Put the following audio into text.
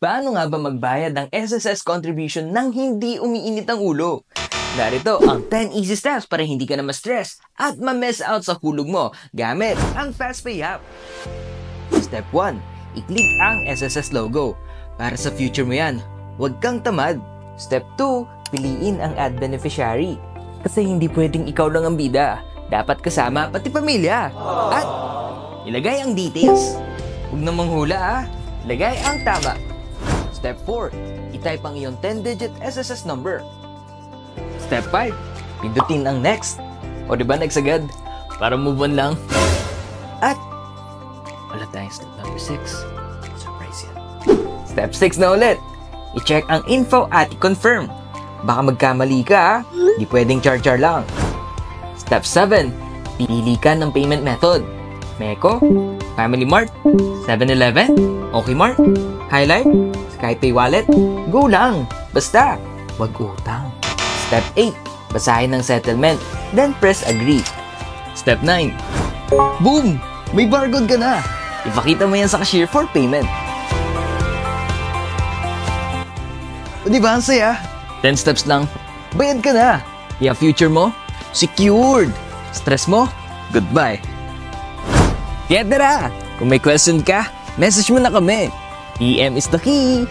Paano nga ba magbayad ng SSS contribution nang hindi umiinit ang ulo? Narito ang 10 easy steps para hindi ka na ma-stress at ma-miss out sa hulog mo gamit ang FastPay app. Step 1. I-click ang SSS logo. Para sa future mo yan, huwag kang tamad. Step 2. Piliin ang ad beneficiary. Kasi hindi pwedeng ikaw lang ang bida. Dapat kasama pati pamilya. At ilagay ang details. Huwag na manghula Ilagay ang tama. Step 4. I-type ang iyong 10-digit SSS number. Step 5. Pindutin ang next. O diba next agad? Para move on lang. At wala tayong step number 6. Surprise yan. Step 6 na ulit. I-check ang info at i-confirm. Baka magkamali ka Di pwedeng char-char lang. Step 7. Pili ka ng payment method. Meko, Family Mart, 7-Eleven, OkMart, Highlight, SkyPay Wallet, go lang! Basta, wag utang. Step 8. Basahin ang settlement, then press agree. Step 9. Boom! May barcode ka na! Ipakita mo yan sa cashier for payment. O diba, ang saya? 10 steps lang, bayad ka na! Kaya future mo, secured! Stress mo, goodbye! Kaya tara! Kung may question ka, message mo na kami! PM is the key!